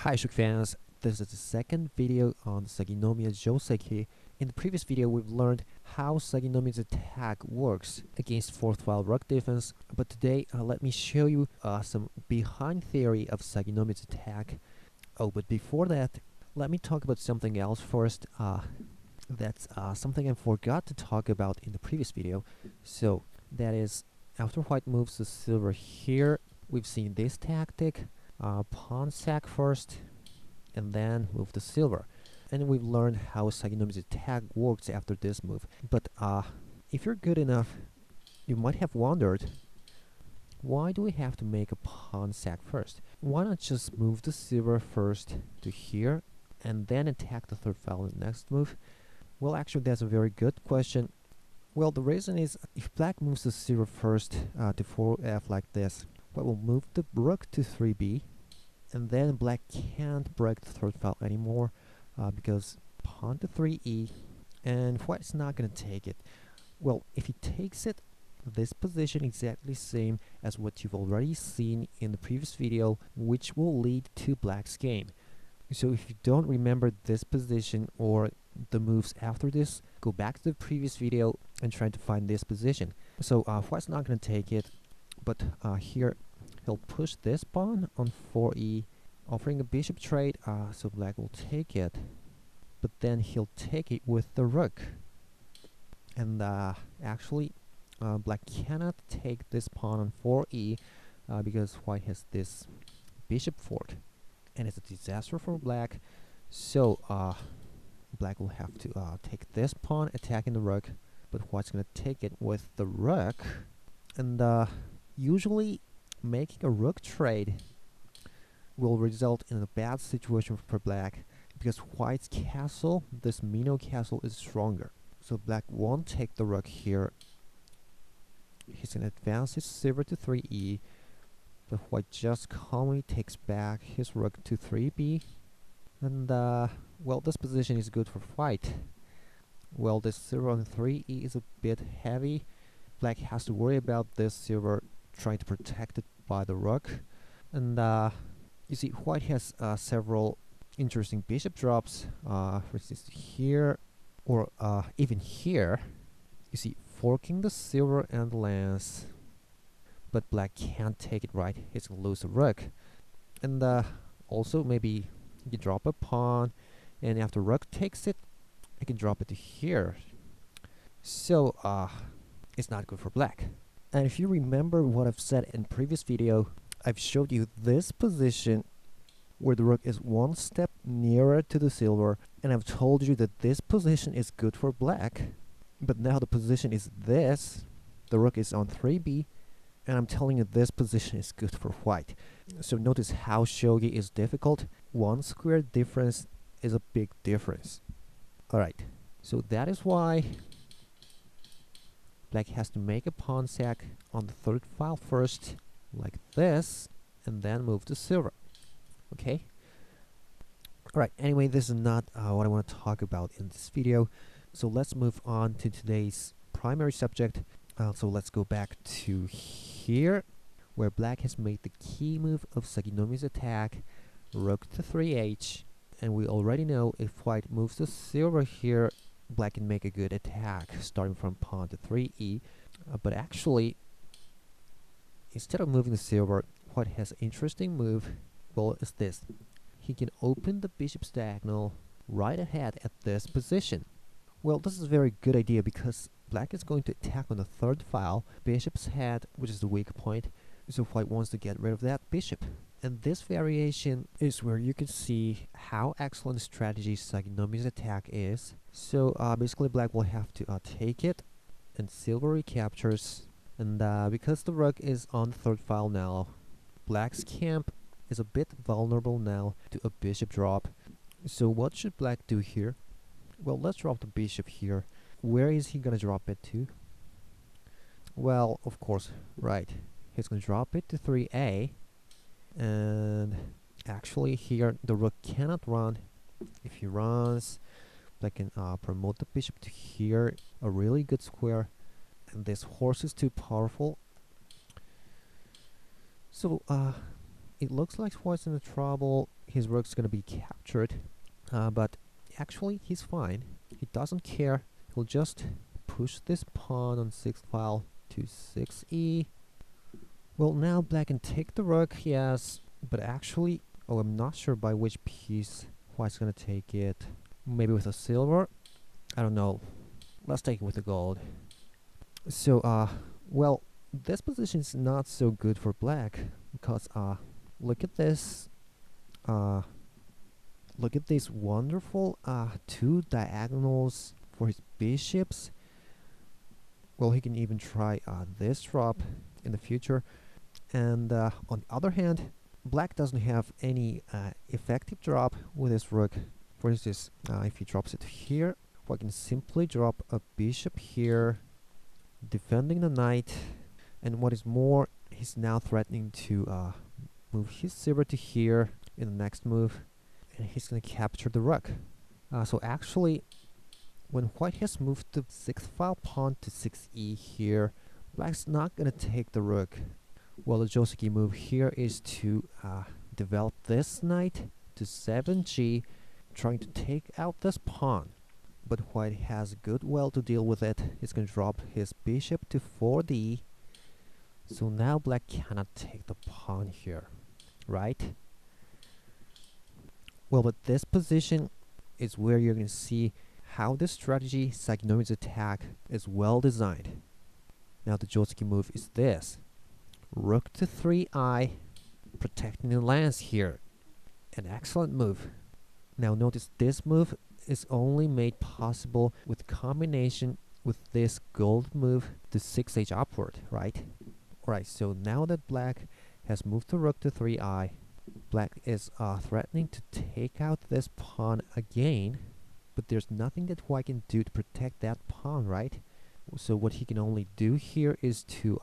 Hi Shogi fans, this is the second video on Saginomiya Jouseki. In the previous video we've learned how Saginomiya's attack works against 4th file rook defense, but today let me show you some behind theory of Saginomiya's attack. Oh, but before that, let me talk about something else first. That's something I forgot to talk about in the previous video. So that is, after white moves the silver here, we've seen this tactic. Pawn sack first, and then move the silver. And we've learned how Saginomiya's attack works after this move. But if you're good enough, you might have wondered, why do we have to make a pawn sack first? Why not just move the silver first to here, and then attack the 3rd file in the next move? Well, actually, that's a very good question. Well, the reason is, if black moves the silver first to 4f like this, we'll move the rook to 3b, and then black can't break the 3rd file anymore because pawn to 3e, and white's not going to take it. Well, if he takes it, this position is exactly the same as what you've already seen in the previous video, which will lead to black's game. So if you don't remember this position or the moves after this, go back to the previous video and try to find this position. So white's not going to take it, but here he'll push this pawn on 4e, offering a bishop trade, so black will take it, but then he'll take it with the rook. And actually, black cannot take this pawn on 4e because white has this bishop fort, and it's a disaster for black. So black will have to take this pawn, attacking the rook, but white's going to take it with the rook. And usually making a rook trade will result in a bad situation for black, because white's castle, this Mino castle, is stronger. So black won't take the rook here. He's going to advance his silver to 3e, but white just calmly takes back his rook to 3b. And well, this position is good for white. Well, this silver on 3e is a bit heavy. Black has to worry about this silver trying to protect it by the rook. And you see, white has several interesting bishop drops. For instance, here, or even here. You see, forking the silver and the lance, but black can't take it, right? He's gonna lose the rook. And also, maybe he can drop a pawn, and after rook takes it, I can drop it to here. So it's not good for black. And if you remember what I've said in previous video, I've showed you this position where the rook is one step nearer to the silver, and I've told you that this position is good for black. But now the position is this, the rook is on 3b, and I'm telling you this position is good for white. So notice how shogi is difficult. One square difference is a big difference. Alright, so that is why black has to make a pawn sack on the 3rd file first, like this, and then move to silver. Okay? Alright, anyway, this is not what I want to talk about in this video. So let's move on to today's primary subject. So let's go back to here, where black has made the key move of Saginomiya's attack, rook to 3h. And we already know if white moves the silver here, black can make a good attack, starting from pawn to 3e. But actually, instead of moving the silver, white has an interesting move. Well, it's this. He can open the bishop's diagonal right ahead at this position. Well, this is a very good idea because black is going to attack on the 3rd file, bishop's head, which is the weak point. So white wants to get rid of that bishop. And this variation is where you can see how excellent strategy Saginomiya's attack is. So basically black will have to take it, and silver recaptures. And because the rook is on the 3rd file now, black's camp is a bit vulnerable now to a bishop drop. So what should black do here? Well, let's drop the bishop here. Where is he gonna drop it to? Well, of course, right. He's gonna drop it to 3a. And actually here the rook cannot run. If he runs, black can promote the bishop to here, a really good square. And this horse is too powerful. So it looks like white's in trouble. He his rook's gonna be captured, but actually he's fine. He doesn't care. He'll just push this pawn on 6th file to 6e. Well, now black can take the rook, yes, but actually, oh, I'm not sure by which piece white's gonna take it. Maybe with a silver? I don't know. Let's take it with the gold. So, well, this position is not so good for black because, look at this. Look at these wonderful, two diagonals for his bishops. Well, he can even try, this drop in the future. And, on the other hand, black doesn't have any, effective drop with his rook. For instance, if he drops it here, white can simply drop a bishop here, defending the knight, and what is more, he's now threatening to move his silver to here in the next move, and he's gonna capture the rook. So actually, when white has moved the 6th file pawn to 6e here, black's not gonna take the rook. Well, the Jouseki move here is to develop this knight to 7g, trying to take out this pawn. But white has good will to deal with it. He's going to drop his bishop to 4d. So now black cannot take the pawn here, right? Well, but this position is where you're going to see how this strategy, Saginomi's attack, is well designed. Now the Jouseki move is this. Rook to 3i, protecting the lands here. An excellent move. Now notice this move is only made possible with combination with this gold move to 6h upward, right? Alright, so now that black has moved the rook to 3i, black is threatening to take out this pawn again, but there's nothing that white can do to protect that pawn, right? So what he can only do here is to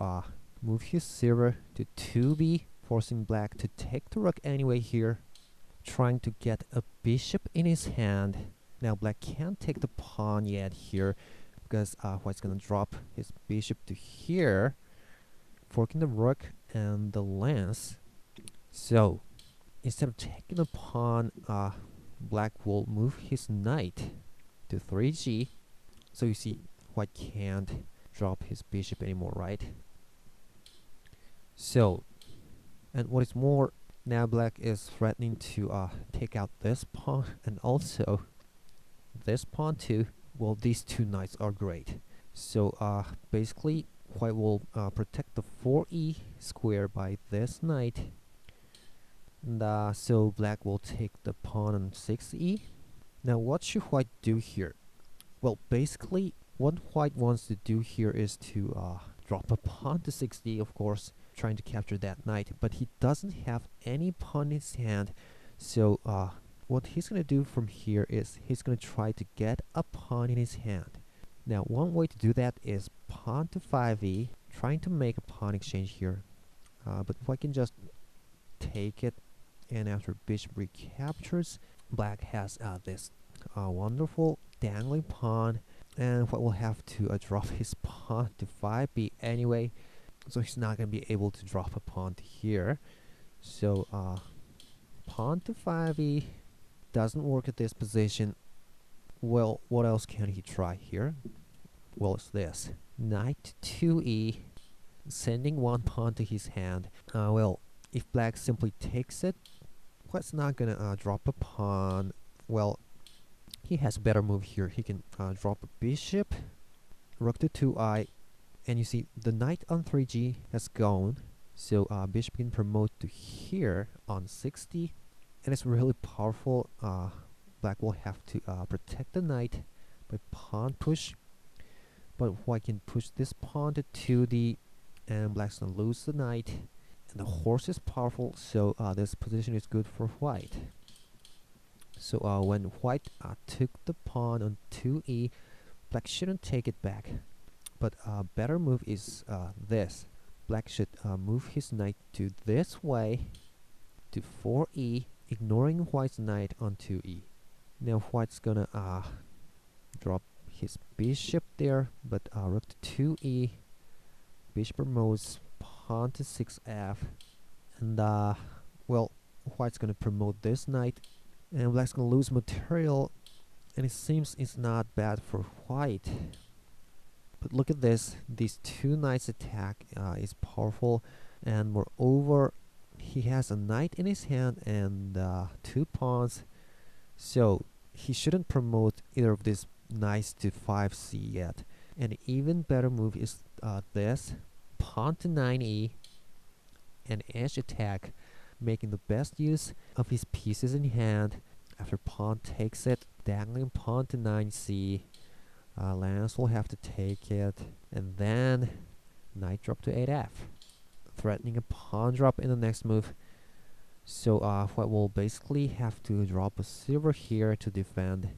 move his silver to 2b, forcing black to take the rook anyway here, trying to get a bishop in his hand. Now black can't take the pawn yet here because white's gonna drop his bishop to here, forking the rook and the lance. So instead of taking the pawn, black will move his knight to 3g. So you see, white can't drop his bishop anymore, right? So, and what is more, now black is threatening to take out this pawn and also this pawn too. Well, these two knights are great. So basically white will protect the 4e square by this knight. And so black will take the pawn on 6e. Now what should white do here? Well, basically what white wants to do here is to drop a pawn to 6d, of course, trying to capture that knight, but he doesn't have any pawn in his hand. So what he's gonna do from here is he's gonna try to get a pawn in his hand. Now one way to do that is pawn to 5e, trying to make a pawn exchange here, but white can just take it, and after bishop recaptures, black has this wonderful dangling pawn, and white will have to drop his pawn to 5b anyway, so he's not going to be able to drop a pawn to here. So pawn to 5e doesn't work at this position. Well, what else can he try here? Well, it's this. Knight to 2e, sending one pawn to his hand. Well, if black simply takes it, white's not going to drop a pawn. Well, he has a better move here. He can drop a bishop, rook to 2i, and you see the knight on 3g has gone, so bishop can promote to here on 60, and it's really powerful. Black will have to protect the knight by pawn push, but white can push this pawn to 2d, and black's gonna lose the knight, and the horse is powerful, so this position is good for white. So when white took the pawn on 2e, black shouldn't take it back. But a better move is this. Black should move his knight to this way, to 4e, ignoring white's knight on 2e. Now white's gonna drop his bishop there, but rook to 2e, bishop promotes, pawn to 6f, and well, white's gonna promote this knight, and black's gonna lose material, and it seems it's not bad for white. But look at this, these two knights attack is powerful, and moreover he has a knight in his hand and two pawns, so he shouldn't promote either of these knights to 5c yet. An even better move is this pawn to 9e and edge attack, making the best use of his pieces in hand. After pawn takes it, dangling pawn to 9c, lance will have to take it, and then knight drop to 8f, threatening a pawn drop in the next move. So white will basically have to drop a silver here to defend,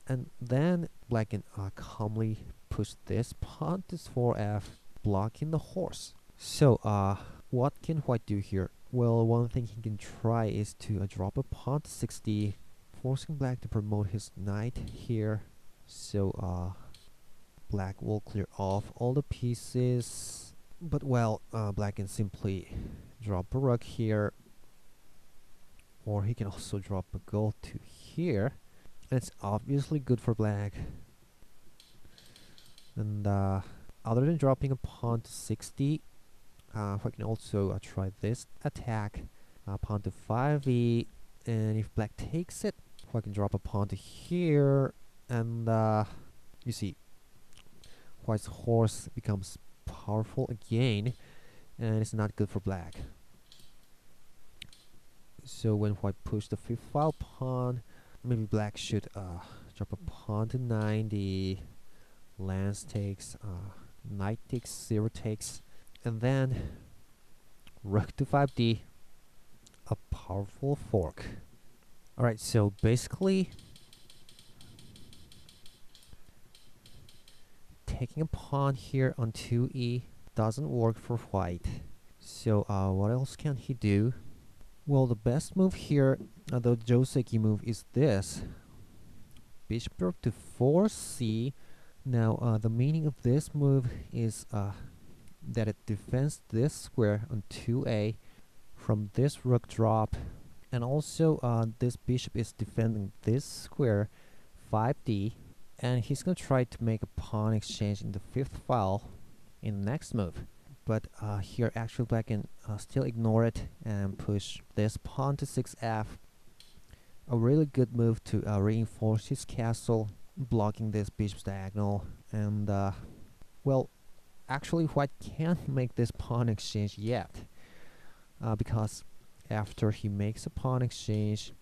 and then black can calmly push this pawn to 4f, blocking the horse. So what can white do here? Well, one thing he can try is to drop a pawn to 6d, forcing black to promote his knight here. So black will clear off all the pieces, but well, black can simply drop a rook here, or he can also drop a gold to here, and it's obviously good for black. And other than dropping a pawn to 6d, white can also try this attack, pawn to 5e, and if black takes it, white can drop a pawn to here, and you see, white's horse becomes powerful again, and it's not good for black. So when white pushed the 5th file pawn, maybe black should drop a pawn to 9d, lance takes, knight takes, 0 takes, and then rook to 5d, a powerful fork. Alright, so basically taking a pawn here on 2e doesn't work for white. So what else can he do? Well, the best move here, the Jouseki move, is this bishop drop to 4c. Now the meaning of this move is that it defends this square on 2a from this rook drop, and also this bishop is defending this square 5d, and he's gonna try to make a pawn exchange in the 5th file in the next move. But here actually black can still ignore it and push this pawn to 6f, a really good move to reinforce his castle, blocking this bishop's diagonal. And well, actually white can't make this pawn exchange yet, because after he makes a pawn exchange,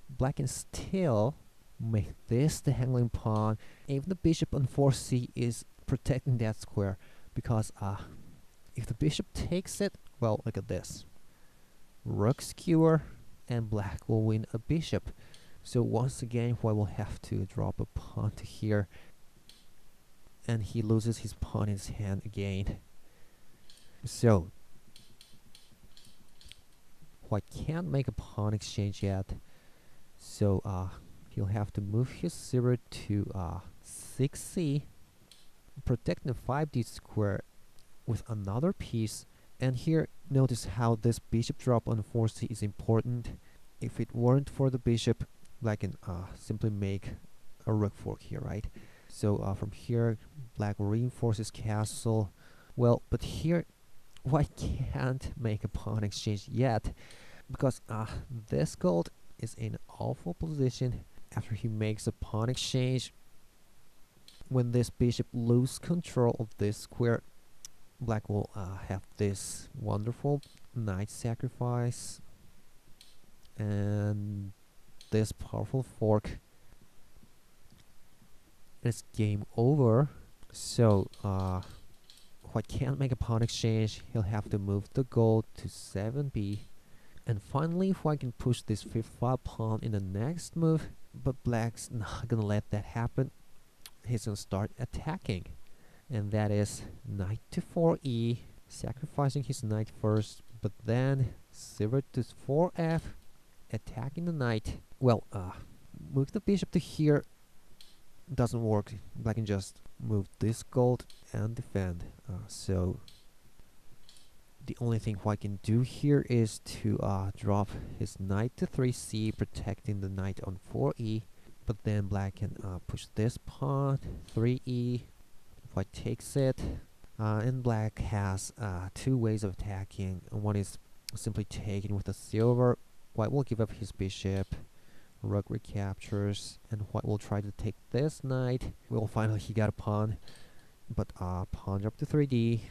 black can still make this the handling pawn. Even the bishop on 4c is protecting that square, because if the bishop takes it, well, look at this, rook skewer, and black will win a bishop. So once again white will have to drop a pawn to here, and he loses his pawn in his hand again. So white can't make a pawn exchange yet, so he'll have to move his 0 to 6c, protect the 5d square with another piece. And here notice how this bishop drop on 4c is important. If it weren't for the bishop, black can simply make a rook fork here, right? So from here black reinforces castle. Well, but here white can't make a pawn exchange yet, because this gold is in an awful position. After he makes a pawn exchange, when this bishop loses control of this square, black will have this wonderful knight sacrifice and this powerful fork. It's game over. So white can't make a pawn exchange. He'll have to move the gold to 7b, and finally white can push this 5th file pawn in the next move, but black's not gonna let that happen. He's gonna start attacking, and that is knight to 4e, sacrificing his knight first, but then 0 to 4f, attacking the knight. Well, move the bishop to here doesn't work. Black can just move this gold and defend. So The only thing white can do here is to drop his knight to 3c, protecting the knight on 4e. But then black can push this pawn, 3e. White takes it. And black has two ways of attacking. One is simply taking with the silver. White will give up his bishop. Rook recaptures, and white will try to take this knight. Well, finally he got a pawn. But pawn drop to 3d.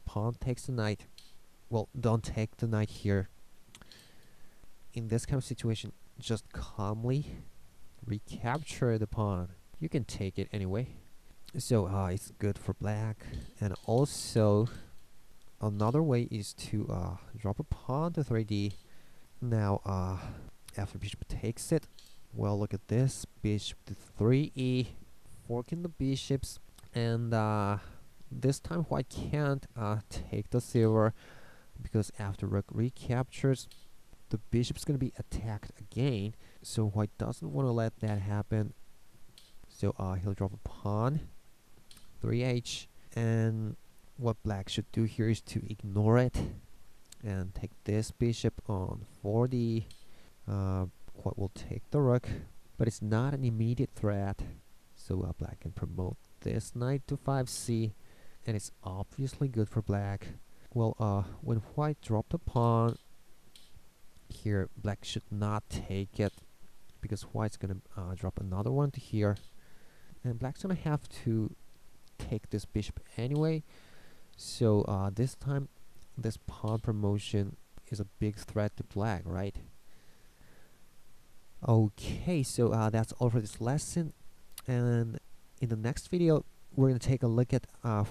Pawn takes the knight. Well, don't take the knight here. In this kind of situation, just calmly recapture the pawn. You can take it anyway. So it's good for black. And also, another way is to drop a pawn to 3d. Now, after bishop takes it, well, look at this. Bishop to 3e, forking the bishops. And this time white can't take the silver, because after rook recaptures, the bishop's going to be attacked again. So white doesn't want to let that happen. So he'll drop a pawn, 3h. And what black should do here is to ignore it and take this bishop on 4d. White will take the rook, but it's not an immediate threat. So black can promote this knight to 5c, and it's obviously good for black. Well, when white dropped a pawn here, black should not take it, because white's gonna drop another one to here, and black's gonna have to take this bishop anyway. So this time, this pawn promotion is a big threat to black, right? Okay, so that's all for this lesson, and in the next video, we're going to take a look at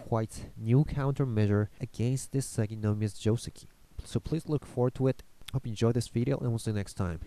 white's new countermeasure against this Saginomiya Jouseki. So please look forward to it. Hope you enjoyed this video, and we'll see you next time.